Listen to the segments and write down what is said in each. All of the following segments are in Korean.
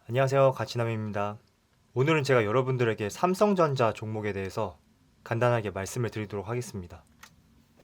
안녕하세요, 가치남입니다. 오늘은 제가 여러분들에게 삼성전자 종목에 대해서 간단하게 말씀을 드리도록 하겠습니다.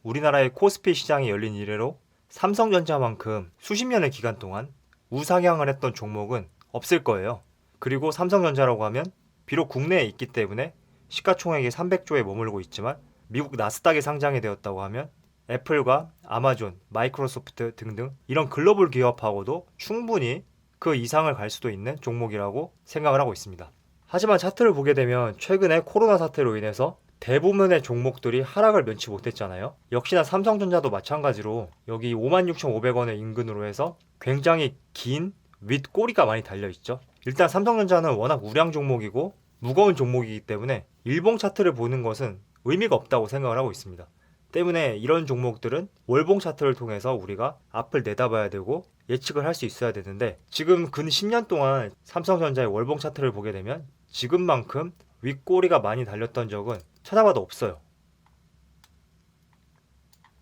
우리나라의 코스피 시장이 열린 이래로 삼성전자만큼 수십 년의 기간 동안 우상향을 했던 종목은 없을 거예요. 그리고 삼성전자라고 하면 비록 국내에 있기 때문에 시가총액이 300조에 머물고 있지만 미국 나스닥에 상장이 되었다고 하면 애플과 아마존, 마이크로소프트 등등 이런 글로벌 기업하고도 충분히 그 이상을 갈 수도 있는 종목이라고 생각을 하고 있습니다. 하지만 차트를 보게 되면 최근에 코로나 사태로 인해서 대부분의 종목들이 하락을 면치 못했잖아요. 역시나 삼성전자도 마찬가지로 여기 56,500원의 인근으로 해서 굉장히 긴 윗꼬리가 많이 달려있죠. 일단 삼성전자는 워낙 우량 종목이고 무거운 종목이기 때문에 일봉 차트를 보는 것은 의미가 없다고 생각을 하고 있습니다. 때문에 이런 종목들은 월봉 차트를 통해서 우리가 앞을 내다봐야 되고 예측을 할 수 있어야 되는데 지금 근 10년 동안 삼성전자의 월봉 차트를 보게 되면 지금만큼 윗꼬리가 많이 달렸던 적은 찾아봐도 없어요.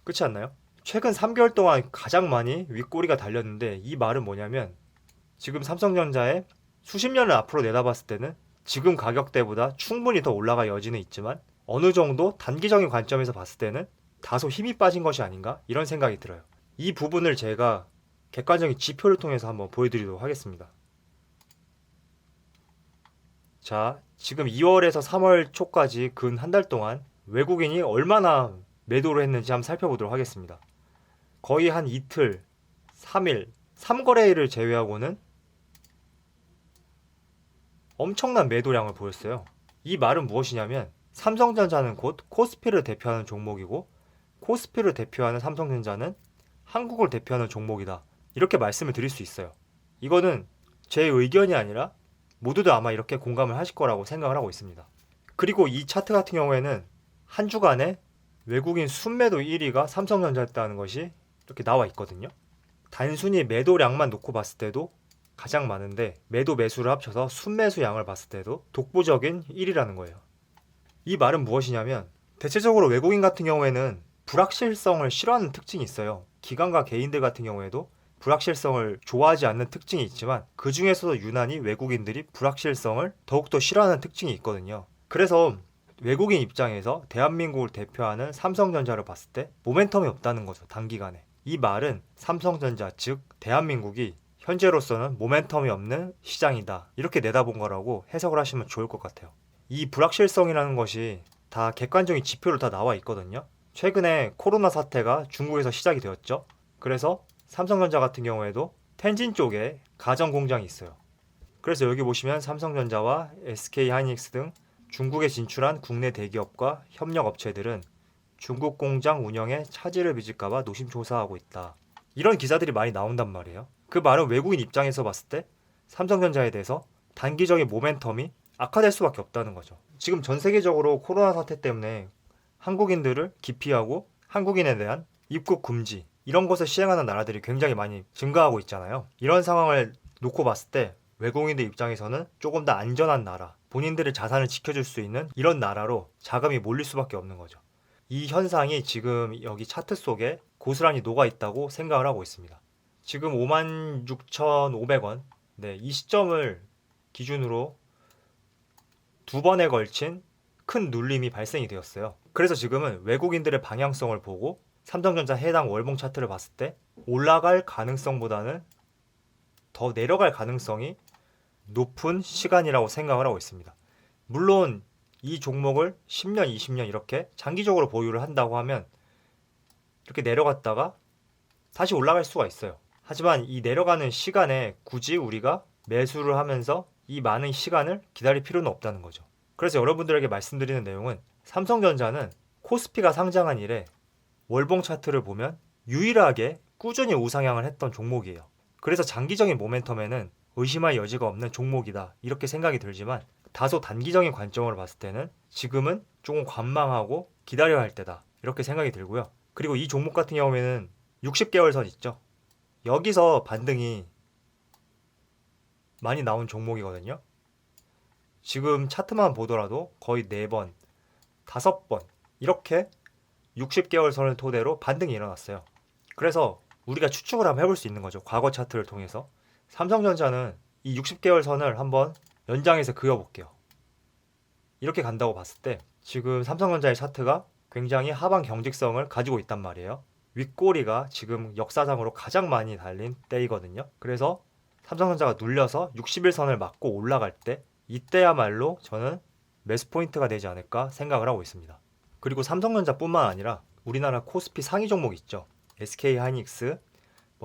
그렇지 않나요? 최근 3개월 동안 가장 많이 윗꼬리가 달렸는데 이 말은 뭐냐면 지금 삼성전자의 수십 년을 앞으로 내다봤을 때는 지금 가격대보다 충분히 더 올라갈 여지는 있지만 어느 정도 단기적인 관점에서 봤을 때는 다소 힘이 빠진 것이 아닌가 이런 생각이 들어요. 이 부분을 제가 객관적인 지표를 통해서 한번 보여드리도록 하겠습니다. 자, 지금 2월에서 3월 초까지 근 한 달 동안 외국인이 얼마나 매도를 했는지 한번 살펴보도록 하겠습니다. 거의 한 이틀, 3일, 3거래일을 제외하고는 엄청난 매도량을 보였어요. 이 말은 무엇이냐면 삼성전자는 곧 코스피를 대표하는 종목이고 코스피를 대표하는 삼성전자는 한국을 대표하는 종목이다. 이렇게 말씀을 드릴 수 있어요. 이거는 제 의견이 아니라 모두들 아마 이렇게 공감을 하실 거라고 생각을 하고 있습니다. 그리고 이 차트 같은 경우에는 한 주간에 외국인 순매도 1위가 삼성전자였다는 것이 이렇게 나와 있거든요. 단순히 매도량만 놓고 봤을 때도 가장 많은데 매도 매수를 합쳐서 순매수 양을 봤을 때도 독보적인 1위라는 거예요. 이 말은 무엇이냐면 대체적으로 외국인 같은 경우에는 불확실성을 싫어하는 특징이 있어요. 기관과 개인들 같은 경우에도 불확실성을 좋아하지 않는 특징이 있지만 그 중에서도 유난히 외국인들이 불확실성을 더욱더 싫어하는 특징이 있거든요. 그래서 외국인 입장에서 대한민국을 대표하는 삼성전자를 봤을 때 모멘텀이 없다는 거죠. 단기간에. 이 말은 삼성전자 즉 대한민국이 현재로서는 모멘텀이 없는 시장이다. 이렇게 내다본 거라고 해석을 하시면 좋을 것 같아요. 이 불확실성이라는 것이 다 객관적인 지표로 다 나와 있거든요. 최근에 코로나 사태가 중국에서 시작이 되었죠. 그래서 삼성전자 같은 경우에도 텐진 쪽에 가전 공장이 있어요. 그래서 여기 보시면 삼성전자와 SK하이닉스 등 중국에 진출한 국내 대기업과 협력 업체들은 중국 공장 운영에 차질을 빚을까봐 노심초사하고 있다. 이런 기사들이 많이 나온단 말이에요. 그 말은 외국인 입장에서 봤을 때 삼성전자에 대해서 단기적인 모멘텀이 악화될 수밖에 없다는 거죠. 지금 전 세계적으로 코로나 사태 때문에 한국인들을 기피하고 한국인에 대한 입국 금지 이런 것을 시행하는 나라들이 굉장히 많이 증가하고 있잖아요. 이런 상황을 놓고 봤을 때 외국인들 입장에서는 조금 더 안전한 나라, 본인들의 자산을 지켜줄 수 있는 이런 나라로 자금이 몰릴 수밖에 없는 거죠. 이 현상이 지금 여기 차트 속에 고스란히 녹아 있다고 생각을 하고 있습니다. 지금 56,500원, 네, 이 시점을 기준으로 두 번에 걸친 큰 눌림이 발생이 되었어요. 그래서 지금은 외국인들의 방향성을 보고 삼성전자 해당 월봉 차트를 봤을 때 올라갈 가능성보다는 더 내려갈 가능성이 높은 시간이라고 생각을 하고 있습니다. 물론 이 종목을 10년, 20년 이렇게 장기적으로 보유를 한다고 하면 이렇게 내려갔다가 다시 올라갈 수가 있어요. 하지만 이 내려가는 시간에 굳이 우리가 매수를 하면서 이 많은 시간을 기다릴 필요는 없다는 거죠. 그래서 여러분들에게 말씀드리는 내용은 삼성전자는 코스피가 상장한 이래 월봉 차트를 보면 유일하게 꾸준히 우상향을 했던 종목이에요. 그래서 장기적인 모멘텀에는 의심할 여지가 없는 종목이다 이렇게 생각이 들지만 다소 단기적인 관점으로 봤을 때는 지금은 조금 관망하고 기다려야 할 때다 이렇게 생각이 들고요. 그리고 이 종목 같은 경우에는 60개월 선 있죠. 여기서 반등이 많이 나온 종목이거든요. 지금 차트만 보더라도 거의 4번, 5번 이렇게 60개월 선을 토대로 반등이 일어났어요. 그래서 우리가 추측을 한번 해볼 수 있는 거죠. 과거 차트를 통해서. 삼성전자는 이 60개월 선을 한번 연장해서 그려볼게요. 이렇게 간다고 봤을 때 지금 삼성전자의 차트가 굉장히 하방 경직성을 가지고 있단 말이에요. 윗꼬리가 지금 역사상으로 가장 많이 달린 때이거든요. 그래서 삼성전자가 눌려서 60일선을 맞고 올라갈 때 이때야말로 저는 매수 포인트가 되지 않을까 생각을 하고 있습니다. 그리고 삼성전자뿐만 아니라 우리나라 코스피 상위 종목 있죠. SK하이닉스,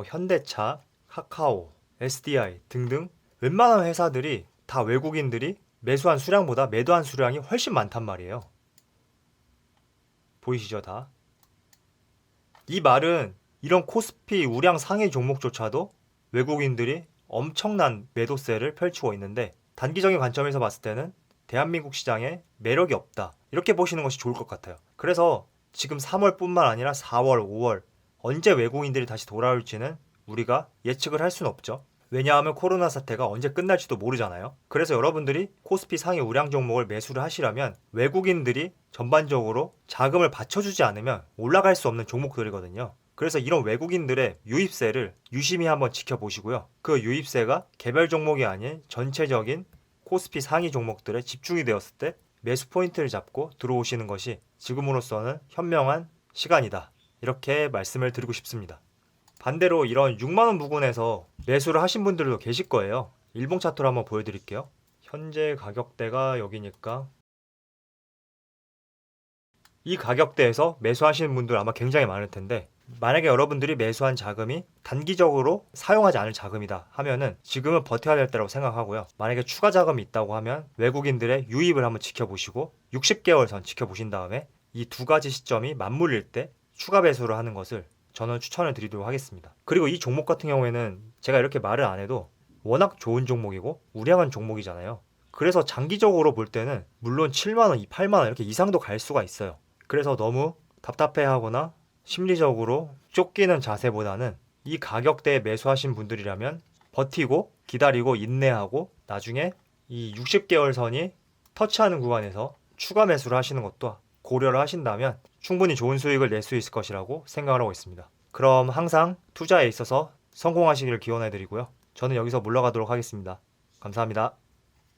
현대차, 카카오, SDI 등등 웬만한 회사들이 다 외국인들이 매수한 수량보다 매도한 수량이 훨씬 많단 말이에요. 보이시죠 다? 이 말은 이런 코스피 우량 상위 종목조차도 외국인들이 엄청난 매도세를 펼치고 있는데 단기적인 관점에서 봤을 때는 대한민국 시장에 매력이 없다. 이렇게 보시는 것이 좋을 것 같아요. 그래서 지금 3월뿐만 아니라 4월, 5월 언제 외국인들이 다시 돌아올지는 우리가 예측을 할 수는 없죠. 왜냐하면 코로나 사태가 언제 끝날지도 모르잖아요. 그래서 여러분들이 코스피 상위 우량 종목을 매수를 하시려면 외국인들이 전반적으로 자금을 받쳐주지 않으면 올라갈 수 없는 종목들이거든요. 그래서 이런 외국인들의 유입세를 유심히 한번 지켜보시고요. 그 유입세가 개별 종목이 아닌 전체적인 코스피 상위 종목들에 집중이 되었을 때 매수 포인트를 잡고 들어오시는 것이 지금으로서는 현명한 시간이다. 이렇게 말씀을 드리고 싶습니다. 반대로 이런 6만원 부근에서 매수를 하신 분들도 계실 거예요. 일봉 차트로 한번 보여드릴게요. 현재 가격대가 여기니까 이 가격대에서 매수하시는 분들 아마 굉장히 많을 텐데 만약에 여러분들이 매수한 자금이 단기적으로 사용하지 않을 자금이다 하면은 지금은 버텨야 될 때라고 생각하고요. 만약에 추가 자금이 있다고 하면 외국인들의 유입을 한번 지켜보시고 60개월 선 지켜보신 다음에 이 두 가지 시점이 맞물릴 때 추가 매수를 하는 것을 저는 추천을 드리도록 하겠습니다. 그리고 이 종목 같은 경우에는 제가 이렇게 말을 안 해도 워낙 좋은 종목이고 우량한 종목이잖아요. 그래서 장기적으로 볼 때는 물론 7만원, 8만원 이렇게 이상도 갈 수가 있어요. 그래서 너무 답답해하거나 심리적으로 쫓기는 자세보다는 이 가격대에 매수하신 분들이라면 버티고 기다리고 인내하고 나중에 이 60개월 선이 터치하는 구간에서 추가 매수를 하시는 것도 고려를 하신다면 충분히 좋은 수익을 낼 수 있을 것이라고 생각을 하고 있습니다. 그럼 항상 투자에 있어서 성공하시기를 기원해 드리고요. 저는 여기서 물러가도록 하겠습니다. 감사합니다.